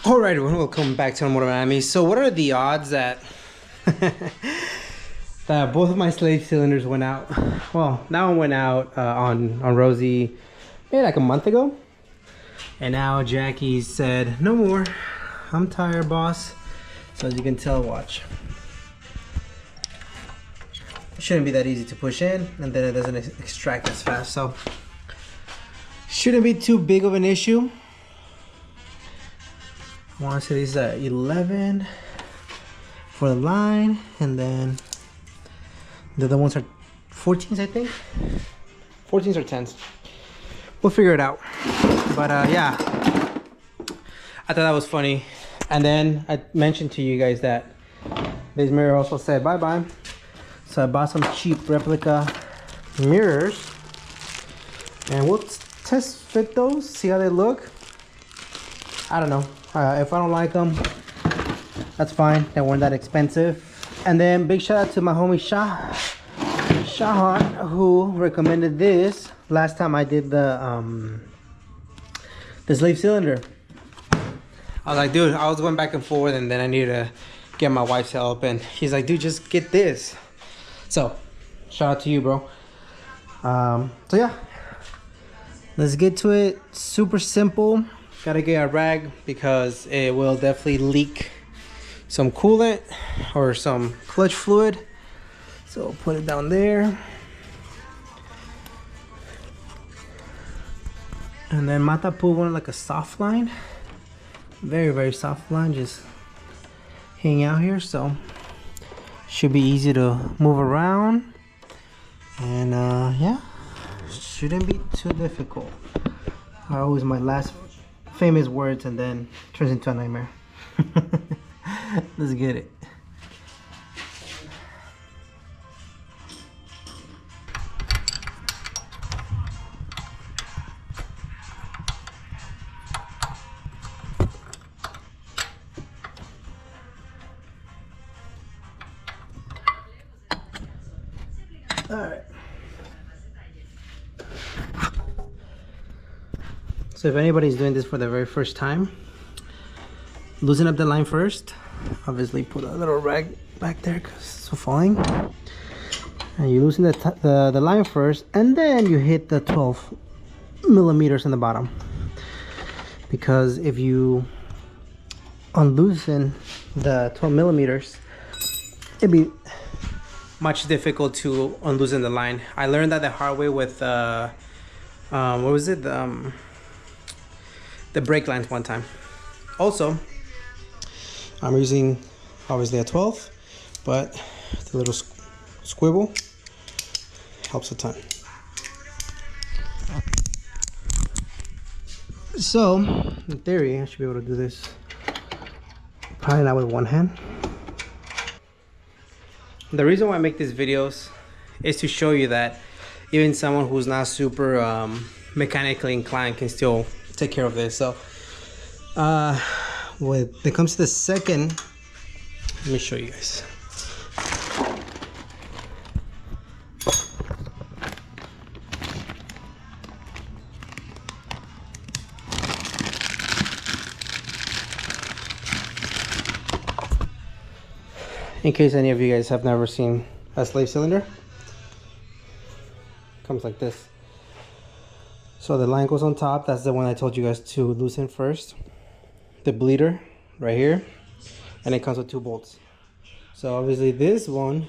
Alright everyone, welcome back to Automotive Anatomy. So what are the odds that that both of my slave cylinders went out? Well, that one went out on Rosie maybe like a month ago. And now Jackie said, no more. I'm tired, boss. So as you can tell, watch. It shouldn't be that easy to push in, and then it doesn't extract as fast. So shouldn't be too big of an issue. I want to say these are 11 for the line, and then the other ones are 14s, I think. 14s or 10s. We'll figure it out. But yeah, I thought that was funny. And then I mentioned to you guys that this mirror also said bye-bye. So I bought some cheap replica mirrors, and we'll test fit those, see how they look. I don't know. If I don't like them, that's fine. They weren't that expensive. And then big shout out to my homie Shahan, who recommended this last time I did the slave cylinder. I was like, dude, I was going back and forth, and then I needed to get my wife's help, and he's like, dude, just get this. So shout out to you, bro. So yeah, let's get to it. Super simple. Gotta get a rag because it will definitely leak some coolant or some clutch fluid. So put it down there. And then Mata put one like a soft line. Very, very soft line. Just hang out here. So should be easy to move around. And yeah, shouldn't be too difficult. Always my last famous words, and then turns into a nightmare. Let's get it. All right. So if anybody's doing this for the very first time, loosen up the line first. Obviously put a little rag back there because it's so falling. And you loosen the line first, and then you hit the 12 millimeters in the bottom. Because if you unloosen the 12 millimeters, it'd be much difficult to unloosen the line. I learned that the hard way with what was it? The brake lines one time. Also, I'm using obviously a 12, but the little squivel helps a ton. So in theory, I should be able to do this probably not with one hand. The reason why I make these videos is to show you that even someone who's not super mechanically inclined can still take care of this. So when it comes to the second, let me show you guys. In case any of you guys have never seen a slave cylinder, comes like this. So the line goes on top. That's the one I told you guys to loosen first. The bleeder right here, and it comes with 2 bolts. So obviously this one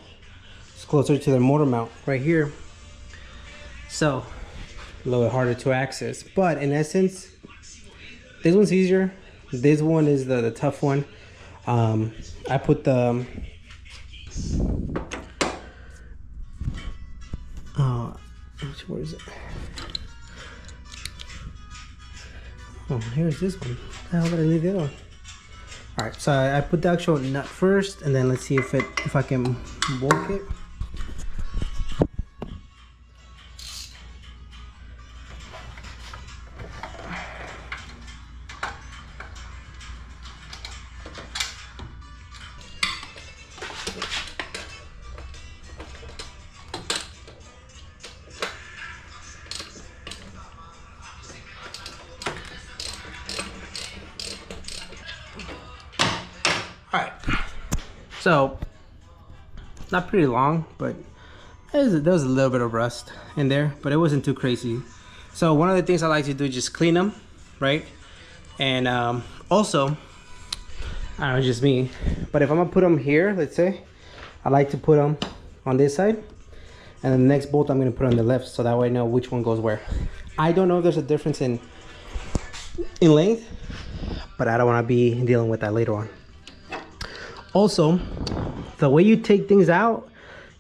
is closer to the motor mount right here. So a little bit harder to access, but in essence, this one's easier. This one is the tough one. I put the where is it? Oh, here's this one. How did I leave the other one? All right, so I put the actual nut first, and then let's see if I can bulk it. So not pretty long, but there was a little bit of rust in there, but it wasn't too crazy. So one of the things I like to do is just clean them, right? And also, I don't know, just me, but if I'm gonna put them here, let's say, I like to put them on this side, and then the next bolt I'm gonna put on the left, so that way I know which one goes where. I don't know if there's a difference in length, but I don't want to be dealing with that later on. Also, the way you take things out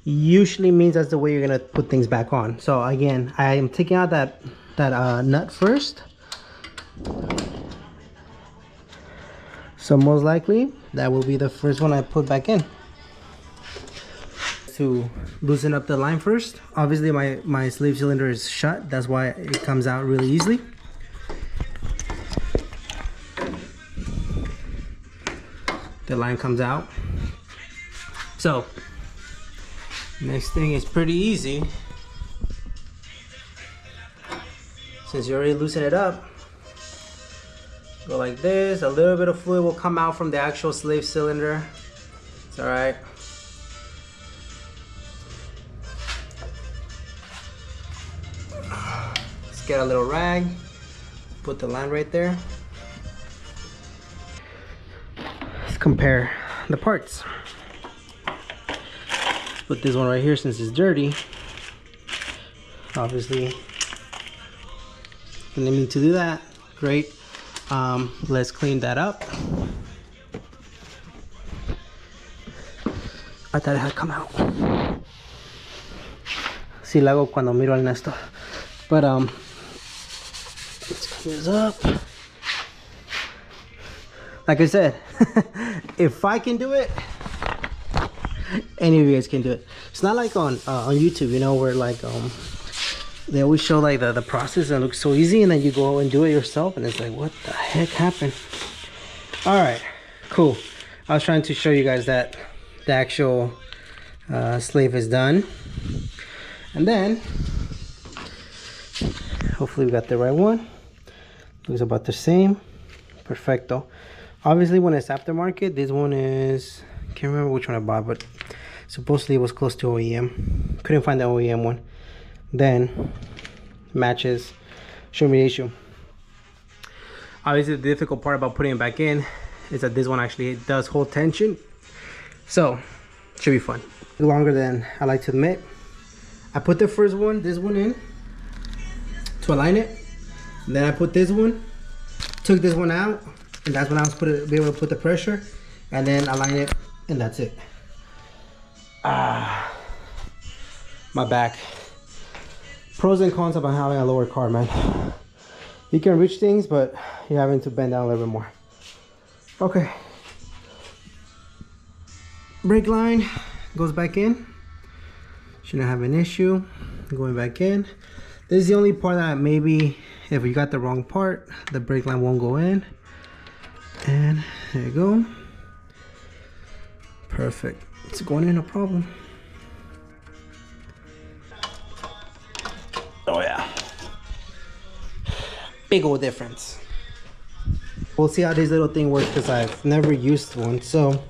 usually means that's the way you're gonna put things back on. So again, I am taking out that nut first. So most likely that will be the first one I put back in. To loosen up the line first. Obviously my sleeve cylinder is shut, that's why it comes out really easily. The line comes out. So next thing is pretty easy. Since you already loosened it up, go like this. A little bit of fluid will come out from the actual sleeve cylinder. It's all right. Let's get a little rag, put the line right there. Let's compare the parts. Put this one right here since it's dirty. Obviously, didn't need to do that. Great. Let's clean that up. I thought it had come out. Si lo hago cuando miro al Néstor. But let's clean this up. Like I said, if I can do it, any of you guys can do it. It's not like on YouTube, you know, where like they always show like the process and it looks so easy, and then you go and do it yourself and it's like, what the heck happened? All right, cool. I was trying to show you guys that the actual sleeve is done, and then hopefully we got the right one. Looks about the same. Perfecto. Obviously when it's aftermarket, this one is, can't remember which one I bought, but supposedly it was close to OEM. Couldn't find the OEM one. Then matches, show me the issue. Obviously the difficult part about putting it back in is that this one actually does hold tension, so should be fun. Longer than I like to admit. I put the first one, this one in to align it. Then I put this one, took this one out, and that's when I was be able to put the pressure and then align it, and that's it. My back. Pros and cons about having a lower car, man. You can reach things, but you're having to bend down a little bit more. Okay. Brake line goes back in. Shouldn't have an issue going back in. This is the only part that maybe if you got the wrong part, the brake line won't go in. And there you go. Perfect. It's going in, no problem. Oh yeah. Big old difference. We'll see how this little thing works because I've never used one. So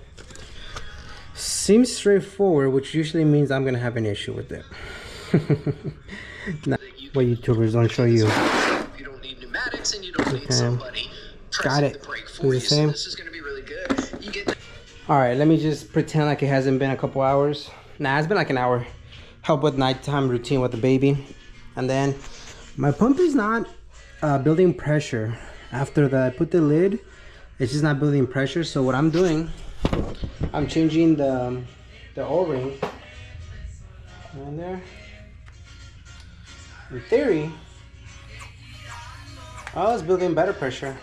seems straightforward, which usually means I'm gonna have an issue with it. Not what YouTubers don't show you. You don't need pneumatics and you don't need somebody got it. The brake for you. So this is gonna be really good. You get all right, let me just pretend like it hasn't been a couple hours. Nah, it's been like an hour. Help with nighttime routine with the baby. And then my pump is not building pressure. After I put the lid, it's just not building pressure. So what I'm doing, I'm changing the O-ring right there. In theory, oh, it's building better pressure.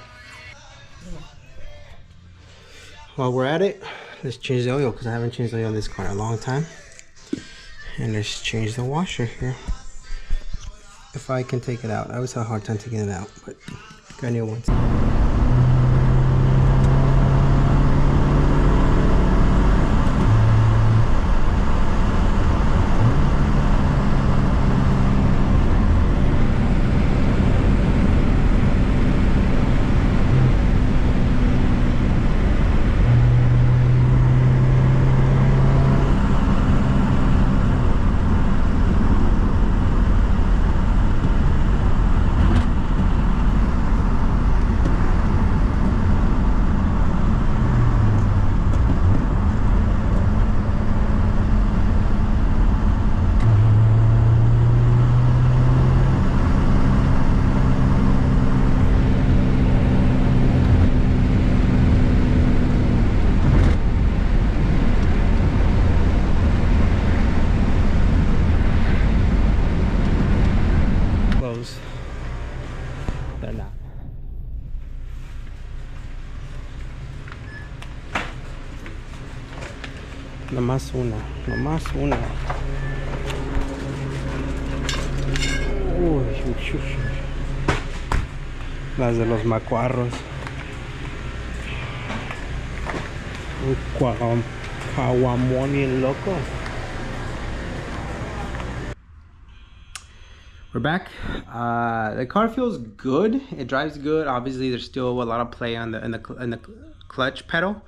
While we're at it, let's change the oil because I haven't changed the oil in this car in a long time. And let's change the washer here. If I can take it out. I always have a hard time taking it out, but got new ones. Nomás una. Nomás una. Uy, uy, uy, uy. Las de los macuarros. Un caguamón loco. We're back. The car feels good. It drives good. Obviously, there's still a lot of play on the clutch pedal,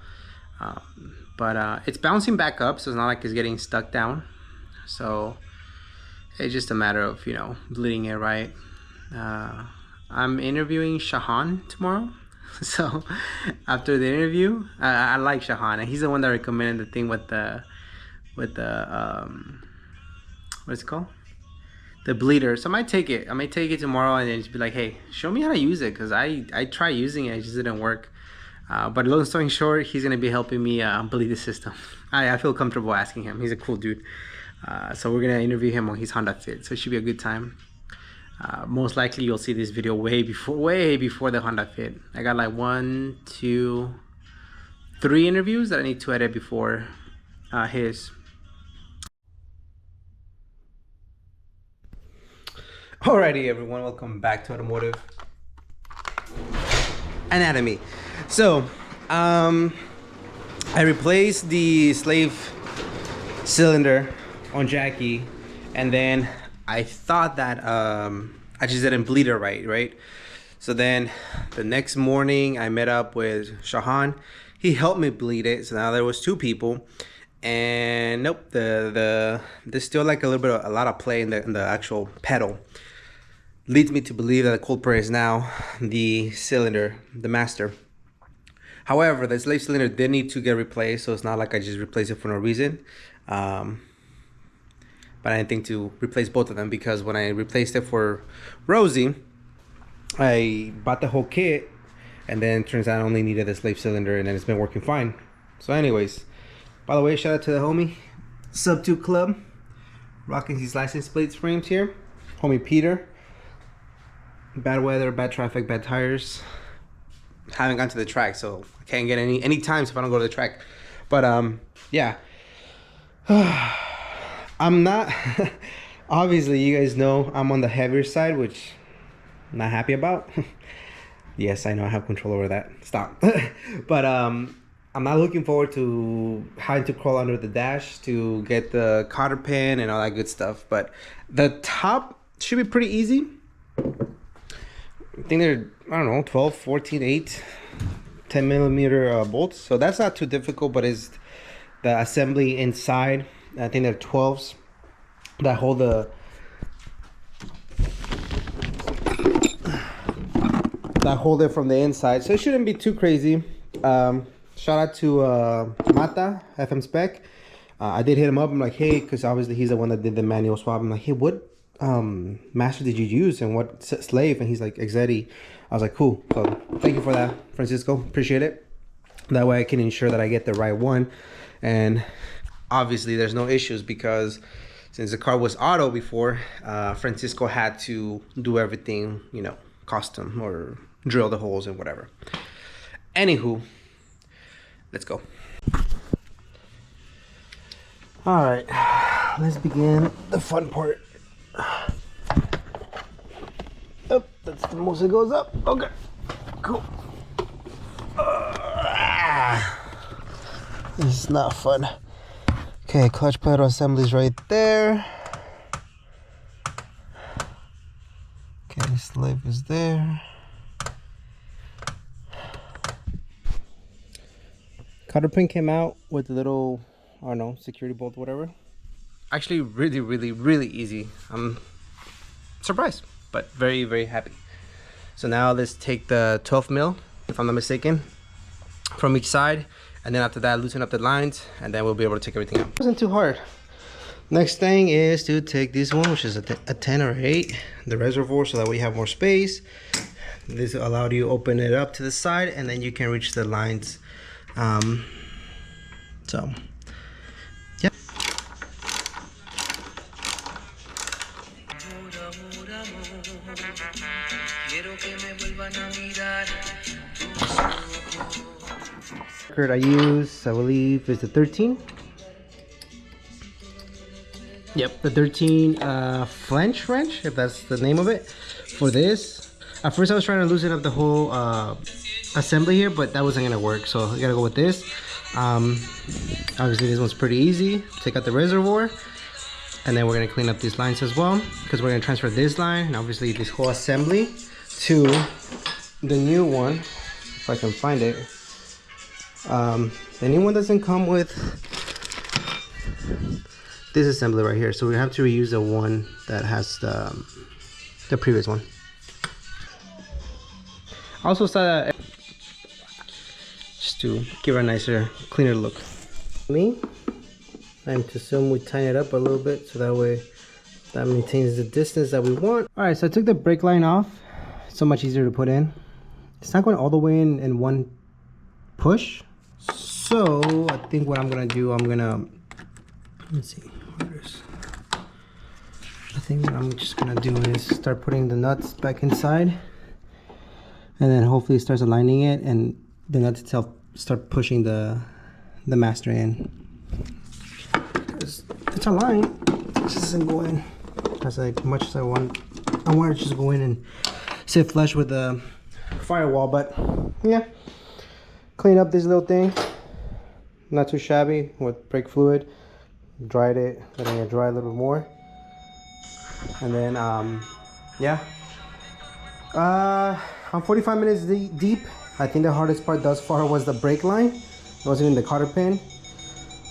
but it's bouncing back up, so it's not like it's getting stuck down. So it's just a matter of bleeding it right. I'm interviewing Shahan tomorrow. So after the interview, I like Shahan, and he's the one that recommended the thing with the what's it called? The bleeder. So I might take it tomorrow and then just be like, hey, show me how to use it, because I tried using it, it just didn't work. But long story short, he's gonna be helping me bleed the system. I feel comfortable asking him. He's a cool dude. So we're gonna interview him on his Honda Fit. So it should be a good time. Most likely you'll see this video way before the Honda Fit. I got like 1, 2, 3 interviews that I need to edit before his. Alrighty, everyone, welcome back to Automotive Anatomy. So, I replaced the slave cylinder on Jackie, and then I thought that I just didn't bleed it right. So then the next morning I met up with Shahan. He helped me bleed it. So now there was 2 people, and nope, there's still like a lot of play in the actual pedal. Leads me to believe that the culprit is now the cylinder, the master. However, the slave cylinder did need to get replaced, so it's not like I just replaced it for no reason. But I didn't think to replace both of them, because when I replaced it for Rosie, I bought the whole kit, and then it turns out I only needed the slave cylinder, and then it's been working fine. So anyways, by the way, shout out to the homie Sub 2 Club, rocking his license plate frames here. Homie Peter. Bad weather, bad traffic, bad tires. Haven't gone to the track, so I can't get any times if I don't go to the track. But yeah. I'm not obviously, you guys know I'm on the heavier side, which I'm not happy about. Yes, I know I have control over that. Stop. But I'm not looking forward to having to crawl under the dash to get the cotter pin and all that good stuff. But the top should be pretty easy. I think they're, I don't know, 12, 14, 8, 10 millimeter bolts. So that's not too difficult, but it's the assembly inside. I think they're 12s that hold that hold it from the inside. So it shouldn't be too crazy. Shout out to Mata, FM Spec. I did hit him up. I'm like, hey, because obviously he's the one that did the manual swap. I'm like, hey, what master did you use and what slave? And he's like, Exetti. I was like, cool. So thank you for that, Francisco. Appreciate it. That way I can ensure that I get the right one. And obviously there's no issues, because since the car was auto before, Francisco had to do everything, custom, or drill the holes and whatever. Anywho, let's go. All right, let's begin the fun part. Oh, that's the most it goes up. Okay, cool. This is not fun. Okay, clutch pedal assembly's right there. Okay, slave is there. Cotter pin came out with a little, I don't know, security bolt, whatever. Actually, really easy. I'm surprised, but very happy. So now let's take the 12 mil, if I'm not mistaken, from each side, and then after that loosen up the lines, and then we'll be able to take everything out. It wasn't too hard. Next thing is to take this one, which is a 10 or 8, the reservoir, so that we have more space. This allowed you to open it up to the side, and then you can reach the lines. So yeah. Record I use, I believe, is the 13. Yep, the 13 flange wrench, if that's the name of it, for this. At first I was trying to loosen up the whole assembly here, but that wasn't gonna work, so I gotta go with this. Obviously this one's pretty easy. Take out the reservoir, and then we're gonna clean up these lines as well, because we're gonna transfer this line and obviously this whole assembly to the new one, if I can find it. The new one doesn't come with this assembly right here, so we have to reuse the one that has the previous one. Also saw that just to give it a nicer, cleaner look. And to assume we tighten it up a little bit so that way that maintains the distance that we want. All right, so I took the brake line off. It's so much easier to put in. It's not going all the way in one push. So I think what I'm gonna do, let's see, I think what I'm just gonna do is start putting the nuts back inside, and then hopefully it starts aligning it, and the nuts itself start pushing the master in. It's aligned, it just doesn't go in as much as I want. I want it to just go in and sit flush with the firewall, but yeah. Clean up this little thing, not too shabby, with brake fluid. Dried it, letting it dry a little bit more, and then yeah, I'm 45 minutes deep. I think the hardest part thus far was the brake line. It wasn't in the cotter pin,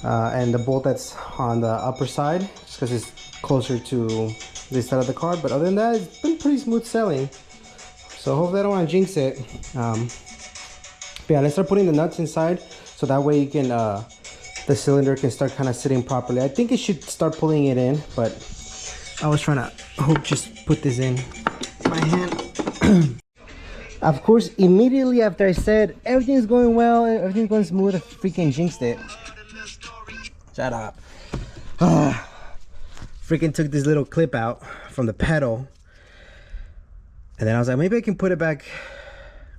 and the bolt that's on the upper side, just because it's closer to this side of the car. But other than that, it's been pretty smooth sailing, so hopefully I don't want to jinx it. But yeah, let's start putting the nuts inside, so that way you can the cylinder can start kind of sitting properly. I think it should start pulling it in, but I was trying to just put this in my hand. Of course, immediately after I said everything's going well, everything's going smooth, I freaking jinxed it. Shut up. Freaking took this little clip out from the pedal, and then I was like, maybe I can put it back.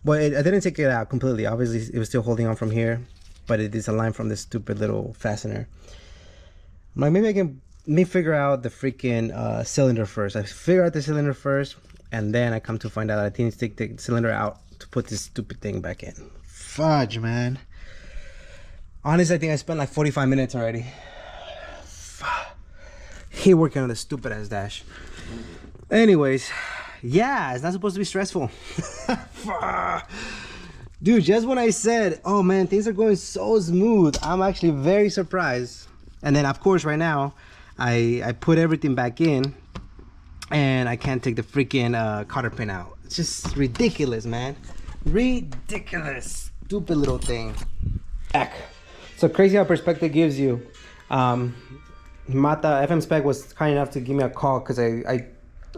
Well, I didn't take it out completely. Obviously, it was still holding on from here, but it is aligned from this stupid little fastener. I'm like, maybe I can figure out the freaking cylinder first. I figure out the cylinder first, and then I come to find out that I need to take the cylinder out to put this stupid thing back in. Fudge, man. Honestly, I think I spent like 45 minutes already. Hate working on this stupid ass dash. Anyways, yeah, it's not supposed to be stressful. Dude, just when I said, oh man, things are going so smooth, I'm actually very surprised. And then of course right now I put everything back in, and I can't take the freaking cotter pin out. It's just ridiculous, man. Ridiculous. Stupid little thing. Back. So crazy how perspective gives you. Mata FM Spec was kind enough to give me a call, because I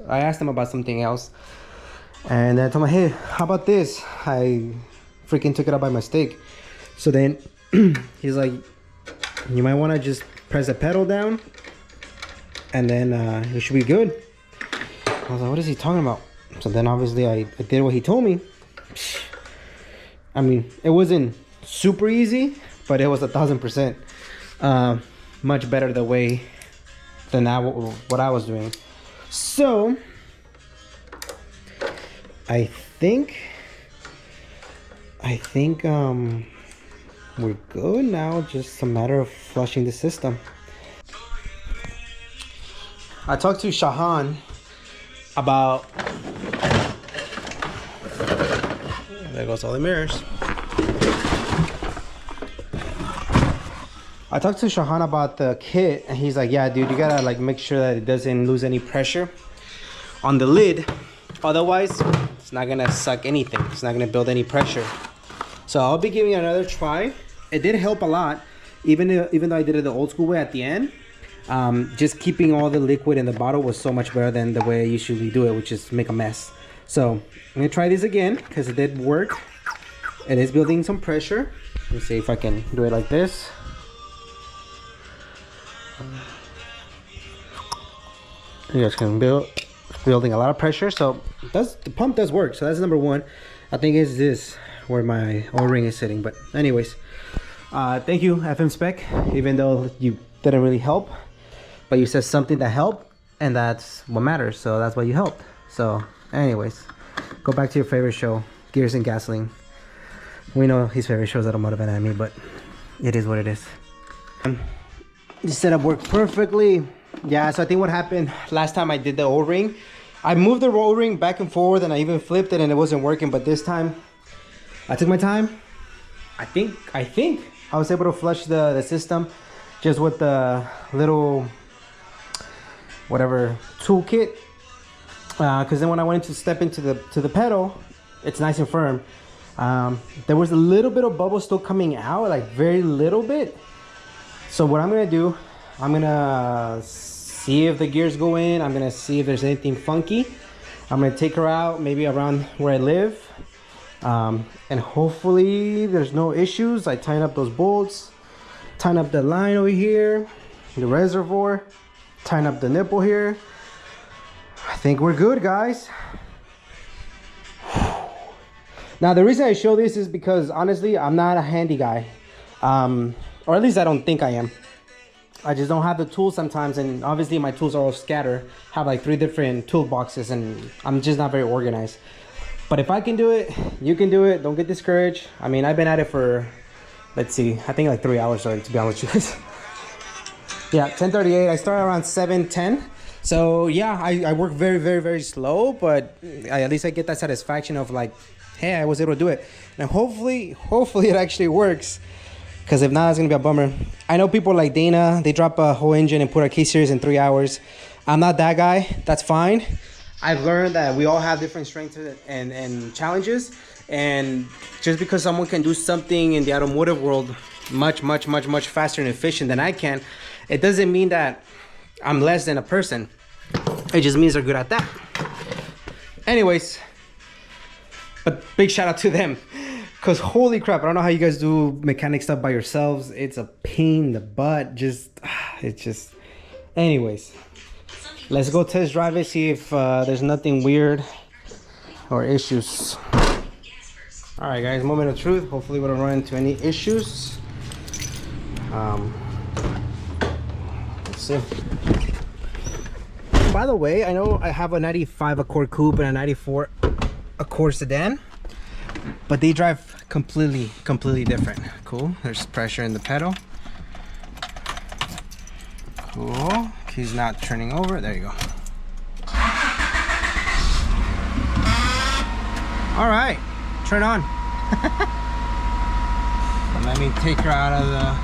asked him about something else, and I told him, hey, how about this? I freaking took it out by mistake. So then he's like, you might want to just press the pedal down, and then it should be good. I was like, what is he talking about? So then obviously I did what he told me. I mean, it wasn't super easy, but it was 1000% much better the way than what I was doing. So I think we're good now. Just a matter of flushing the system. I talked to Shahan about, there goes all the mirrors. I talked to Shahan about the kit, and he's like, yeah dude, you gotta like make sure that it doesn't lose any pressure on the lid, otherwise it's not gonna suck anything, it's not gonna build any pressure. So I'll be giving it another try. It did help a lot, even though I did it the old school way at the end. Just keeping all the liquid in the bottle was so much better than the way I usually do it, which is make a mess. So I'm gonna try this again because it did work. It is building some pressure. Let's see if I can do it like this. You guys can building a lot of pressure, so the pump does work. So that's number one. I think it's this where my O-ring is sitting. But anyways, thank you FM Spec, even though you didn't really help. but you said something that helped, and that's what matters. So that's why you helped. So anyways, go back to your favorite show, Gears and Gasoline. We know his favorite show is Automotive Anatomy, but it is what it is. The setup worked perfectly. Yeah, so I think what happened last time I did the O-ring, I moved the O-ring back and forward, and I even flipped it and it wasn't working. But this time I took my time. I think I was able to flush the system just with the little whatever toolkit, because then when I went to step into the pedal, it's nice and firm. There was a little bit of bubble still coming out, like very little bit. So what I'm gonna do, I'm gonna see if the gears go in. I'm gonna see if there's anything funky. I'm gonna take her out maybe around where I live, and hopefully there's no issues. I tighten up those bolts, tighten up the line over here, the reservoir, tighten up the nipple here. I think we're good, guys. Now the reason I show this is because honestly I'm not a handy guy, or at least I don't think I am. I just don't have the tools sometimes, and obviously my tools are all scattered. Have like 3 different tool boxes, and I'm just not very organized. But if I can do it, you can do it. Don't get discouraged. I mean, I've been at it for, let's see, I think like 3 hours, to be honest with you guys. Yeah, 10:38. I started around 7:10. So yeah, I work very, very, very slow, but at least I get that satisfaction of like, hey, I was able to do it. And hopefully it actually works. Because if not, it's going to be a bummer. I know people like Dana, they drop a whole engine and put a K-Series in 3 hours. I'm not that guy. That's fine. I've learned that we all have different strengths and challenges. And just because someone can do something in the automotive world much faster and efficient than I can, it doesn't mean that I'm less than a person. It just means they're good at that. Anyways, but big shout out to them. Because holy crap, I don't know how you guys do mechanic stuff by yourselves. It's a pain in the butt. It's just... Anyways, let's go test drive it, see if there's nothing weird or issues. All right, guys, moment of truth. Hopefully we don't run into any issues. Let's see. By the way, I know I have a 95 Accord Coupe and a 94 Accord Sedan, but they drive completely different. Cool. There's pressure in the pedal. Cool. He's not turning over. There you go. All right, turn on. Let me take her out of the...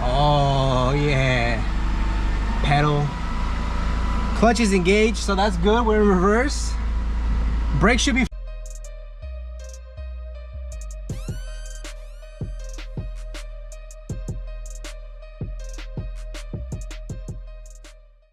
Oh yeah, pedal. Clutch is engaged, so that's good. We're in reverse. Brake should be